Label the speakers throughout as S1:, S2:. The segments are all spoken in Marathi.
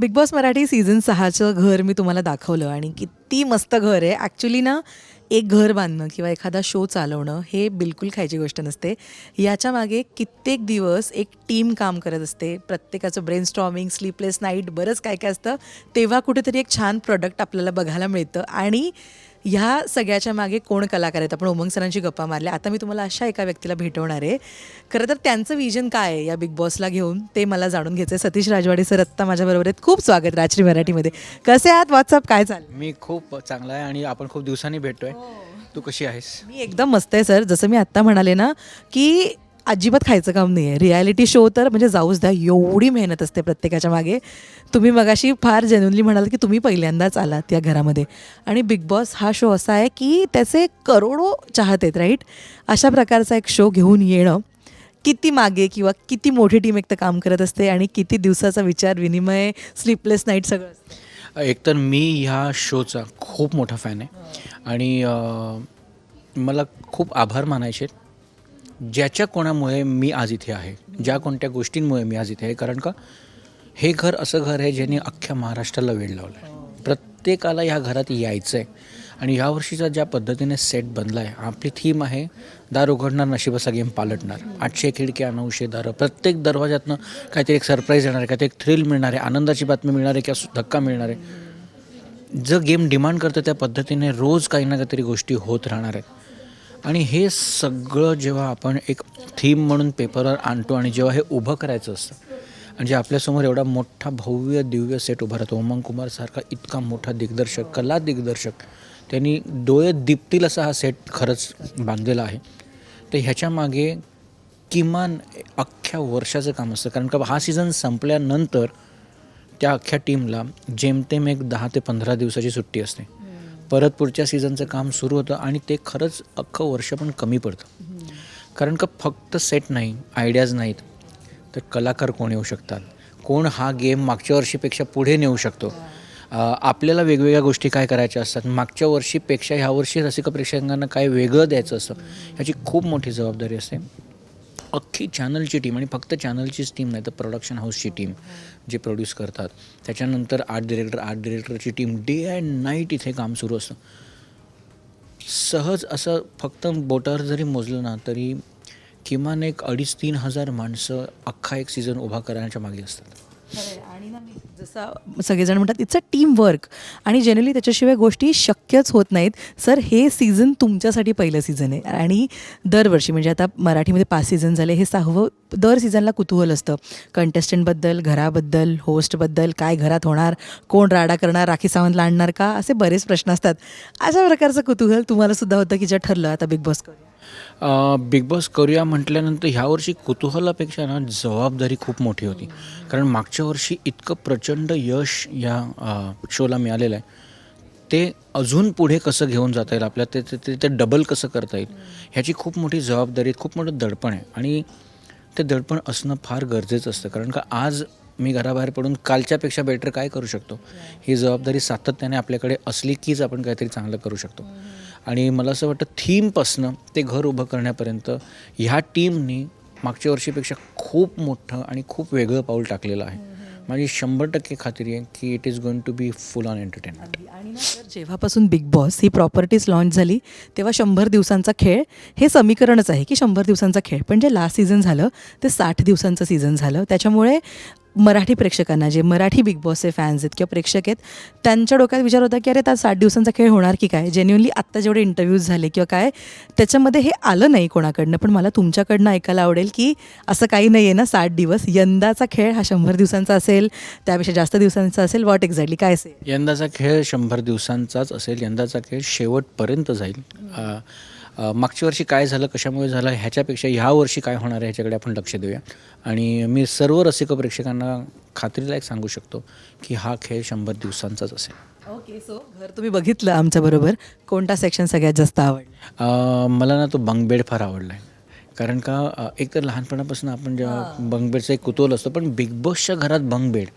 S1: बिग बॉस मराठी सीझन 6चं घर मी तुम्हाला दाखवलं आणि किती मस्त घर आहे. ॲक्च्युली ना, एक घर बांधणं किंवा एखादा शो चालवणं हे बिलकुल खायची गोष्ट नसते. याच्यामागे कित्येक दिवस एक टीम काम करत असते. प्रत्येकाचं ब्रेनस्टॉर्मिंग, स्लीपलेस नाईट, बरंच काय काय असतं. तेव्हा कुठेतरी एक छान प्रॉडक्ट आपल्याला बघायला मिळतं. आणि ह्या सगळ्याच्या मागे कोण कलाकार आहेत? आपण उमंग सरांची गप्पा मारल्या. आता मी तुम्हाला अशा एका व्यक्तीला भेटवणार आहे. खरं तर त्यांचं विजन काय आहे या बिग बॉसला घेऊन ते मला जाणून घ्यायचं आहे. सतीश राजवाडे सर आत्ता माझ्याबरोबर आहेत. खूप स्वागत राजश्री मराठीमध्ये. कसे आहात? व्हॉट्सअप काय चाललं?
S2: मी खूप चांगला आहे आणि आपण खूप दिवसांनी भेटतोय. तू कशी आहेस?
S1: मी एकदम मस्त आहे सर. जसं मी आत्ता म्हणाले ना, की अजिबात खायचं काम नाही आहे. रियालिटी शो तर म्हणजे जाऊच द्या, एवढी मेहनत असते प्रत्येकाच्या मागे. तुम्ही मगाशी फार जेन्युनली म्हणाल की तुम्ही पहिल्यांदाच आलात या घरामध्ये. आणि बिग बॉस हा शो असा आहे की त्याचे करोडो चाहते आहेत, राईट? अशा प्रकारचा एक शो घेऊन येणं किती मागे किंवा किती मोठी टीम एक तर काम करत असते आणि किती दिवसाचा विचार विनिमय, स्लीपलेस नाईट सगळं असतं.
S2: एकतर मी ह्या शोचा खूप मोठा फॅन आहे आणि मला खूप आभार मानायचे ज्याच्या कोणामुळे मी आज इथे आहे, ज्या कोणत्या गोष्टींमुळे मी आज इथे आहे. कारण का हे घर असं घर आहे ज्याने अख्ख्या महाराष्ट्राला वेळ लावला आहे. प्रत्येकाला ह्या घरात यायचं आहे आणि यावर्षीचा ज्या पद्धतीने सेट बनला आहे, आपली थीम आहे दार उघडणार नशिबाचा गेम पालटणार. 800 खिडक्या 900 दारं, प्रत्येक दरवाजातनं काहीतरी एक सरप्राईज येणार आहे, काहीतरी एक थ्रिल मिळणार आहे, आनंदाची बातमी मिळणार आहे किंवा धक्का मिळणार आहे. जर गेम डिमांड करतं त्या पद्धतीने रोज काही ना काहीतरी गोष्टी होत राहणार आहेत. आणि हे सगळं जेव्हा आपण एक थीम म्हणून पेपरवर आणतो आणि जेव्हा हे उभं करायचं असतं म्हणजे आपल्यासमोर एवढा मोठा भव्य दिव्य सेट उभा राहतो. उमंग कुमारसारखा इतका मोठा दिग्दर्शक, कला दिग्दर्शक, त्यांनी डोळे दिपतील असा हा सेट खरंच बांधलेला आहे. तर ह्याच्या मागे किमान अख्ख्या वर्षाचं काम असतं. कारण का हा सीझन संपल्यानंतर त्या अख्ख्या टीमला जेमतेम एक 10 ते 15 दिवसाची सुट्टी असते. परत पुढच्या सीझनचं काम सुरू होतं आणि ते खरंच अख्खं वर्ष पण कमी पडतं. कारण का फक्त सेट नाही, आयडियाज नाहीत, तर कलाकार कोण येऊ शकतात, कोण हा गेम मागच्या वर्षीपेक्षा पुढे नेऊ शकतो. आपल्याला वेगवेगळ्या गोष्टी काय करायच्या असतात, मागच्या वर्षीपेक्षा ह्या वर्षी रसिक प्रेक्षकांना काय वेगळं द्यायचं असतं, ह्याची खूप मोठी जबाबदारी असते. अख्खी चॅनलची टीम आणि फक्त चॅनलचीच टीम नाही तर प्रोडक्शन हाऊसची टीम जे प्रोड्यूस करतात, त्याच्यानंतर आर्ट डिरेक्टरची टीम डे अँड नाईट इथे काम सुरू असतं. सहज असं फक्त बोटावर जरी मोजलं ना तरी किमान एक 2,500-3,000 हजार माणसं अख्खा एक सीझन उभा करण्याच्या मागे असतात.
S1: आणि ना मी जसं सगळेजण म्हणतात इट्स अ टीम वर्क आणि जनरली त्याच्याशिवाय गोष्टी शक्यच होत नाहीत. सर हे सीझन तुमच्यासाठी पहिलं सीझन आहे आणि दरवर्षी म्हणजे आता मराठीमध्ये 5 सीझन झाले, हे 6वं. दर सीझनला कुतूहल असतं कंटेस्टंटबद्दल, घराबद्दल, होस्टबद्दल, काय घरात होणार, कोण राडा करणार, राखी सावंतला आणणार का, असे बरेच प्रश्न असतात. अशा प्रकारचं कुतूहल तुम्हाला सुद्धा होतं की जे ठरलं आता बिग बॉस करूया?
S2: बिग बॉस करूया म्हटल्यानंतर ह्यावर्षी कुतूहलापेक्षा ना जबाबदारी खूप मोठी होती. कारण मागच्या वर्षी इतकं प्रचंड यश या शोला मिळालेलं आहे, ते अजून पुढे कसं घेऊन जाता येईल आपल्या, ते डबल कसं करता येईल, ह्याची खूप मोठी जबाबदारी, खूप मोठं दडपण आहे. आणि ते दडपण असणं फार गरजेचं असतं. कारण का आज मी घराबाहेर पडून कालच्यापेक्षा बेटर काय करू शकतो, ही जबाबदारी सातत्याने आपल्याकडे असली कीच आपण काहीतरी चांगलं करू शकतो. आणि मला असं वाटतं थीमपासनं ते घर उभं करण्यापर्यंत ह्या टीमनी मागच्या वर्षीपेक्षा खूप मोठं आणि खूप वेगळं पाऊल टाकलेलं आहे. माझी 100% खात्री आहे की it is going to be full on entertainment.
S1: आणि ना सर, जेव्हापासून बिग बॉस ही प्रॉपर्टीज लॉन्च झाली तेव्हा 100 दिवसांचा खेळ हे समीकरणच आहे की 100 दिवसांचा खेळ. पण जे लास्ट सीझन झालं ते 60 दिवसांचं सीझन झालं. त्याच्यामुळे मराठी प्रेक्षकांना, जे मराठी बिग बॉसचे फॅन्स आहेत किंवा प्रेक्षक आहेत, त्यांच्या डोक्यात विचार होता की अरे आता 60 दिवसांचा खेळ होणार की काय. जेन्युअनली आत्ता जेवढे इंटरव्ह्यूज झाले किंवा काय त्याच्यामध्ये हे आलं नाही कोणाकडनं. पण मला तुमच्याकडनं ऐकायला आवडेल की असं काही नाही आहे ना 60 दिवस, यंदाचा खेळ हा 100 दिवसांचा असेल, त्यापेक्षा जास्त दिवसांचा असेल, व्हॉट एक्झॅक्टली काय असेल?
S2: यंदाचा खेळ 100 दिवसांचाच असेल. यंदाचा खेळ शेवटपर्यंत जाईल. मागच्या वर्षी काय झालं, कशामुळे झालं, ह्याच्यापेक्षा ह्या वर्षी काय होणार आहे ह्याच्याकडे आपण लक्ष देऊया. आणि मी सर्व रसिक प्रेक्षकांना खात्रीला एक सांगू शकतो की हा खेळ 100 दिवसांचाच असेल.
S1: ओके, सो घर तुम्ही बघितलं आमच्याबरोबर. कोणता सेक्शन सगळ्यात जास्त आवडला?
S2: मला ना तो बंकबेड फार आवडला आहे. कारण का एक तर लहानपणापासून आपण जेव्हा बंकबेडचा एक कुतूहल असतो, पण बिग बॉसच्या घरात बंकबेड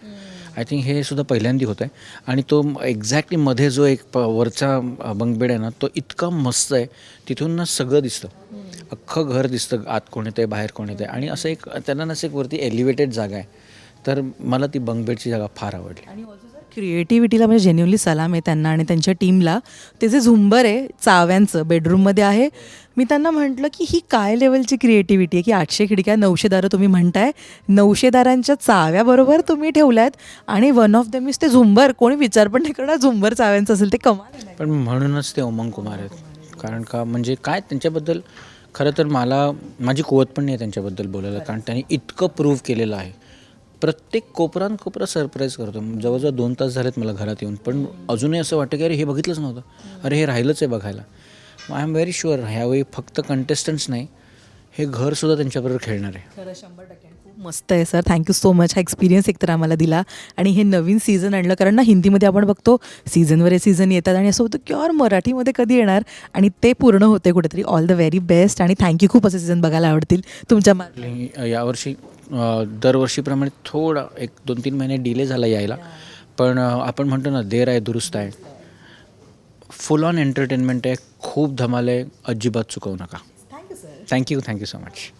S2: आय थिंक हे सुद्धा पहिल्यांदा होतं आहे. आणि तो एक्झॅक्टली मध्ये जो एक वरचा बंकबेड आहे ना, तो इतका मस्त आहे, तिथून ना सगळं दिसतं, अख्खं घर दिसतं, आत कोण येतं आहे, बाहेर कोण येतं आहे. आणि असं एक त्यांना नसं एक वरती एलिव्हेटेड जागा आहे, तर मला ती बंक बेडची जागा फार आवडली.
S1: आणि क्रिएटिव्हिटीला म्हणजे जेन्युअनली सलाम आहे त्यांना आणि त्यांच्या टीमला. ते जे झुंबर आहे चाव्यांचं बेडरूममध्ये आहे, मी त्यांना म्हटलं की ही काय लेवलची क्रिएटिव्हिटी आहे की 800 खिडक्या 900 दारं तुम्ही म्हणताय, 900 दारांच्या चाव्याबरोबर तुम्ही ठेवल्यात आणि वन ऑफ देम इज ते झुंबर. कोणी विचार पण नाही करणार झुंबर चाव्यांचं असेल, ते कमाल आहे.
S2: पण म्हणूनच ते उमंग कुमार आहेत. कारण का म्हणजे काय त्यांच्याबद्दल खरं तर माझी कुवत पण नाही त्यांच्याबद्दल बोलायला, कारण त्यांनी इतकं प्रूव्ह केलेलं आहे. प्रत्येक कोपरान कोपरा सरप्राईज करतो. जवळजवळ 2 तास झालेत मला घरात येऊन, पण अजूनही असं वाटतं की अरे हे बघितलंच नव्हतं, अरे हे राहिलंच आहे बघायला. आय एम व्हेरी शुअर ह्यावेळी फक्त कंटेस्टंट्स नाही, हे घरसुद्धा त्यांच्याबरोबर खेळणार आहे.
S1: खरं 100% खूप मस्त आहे सर. Thank you so much. हा एक्सपिरियन्स एकतर आम्हाला दिला आणि हे नवीन सीझन आणलं. कारण ना हिंदीमध्ये आपण बघतो सीझनवर सीझन येतात आणि असं होतं की और मराठीमध्ये कधी येणार, आणि ते पूर्ण होते कुठेतरी. ऑल द व्हेरी बेस्ट आणि थँक्यू. खूप असे सीझन बघायला आवडतील तुमच्या
S2: यावर्षी दरवर्षीप्रमाणे थोडा 1-2-3 महिने डिले झाला यायला, पण आपण म्हणतो ना देर आहे दुरुस्त आहे. फुल ऑन एंटरटेनमेंट आहे, खूप धमाल आहे, अजिबात चुकवू नका.
S1: Thank you sir.
S2: Thank you so much.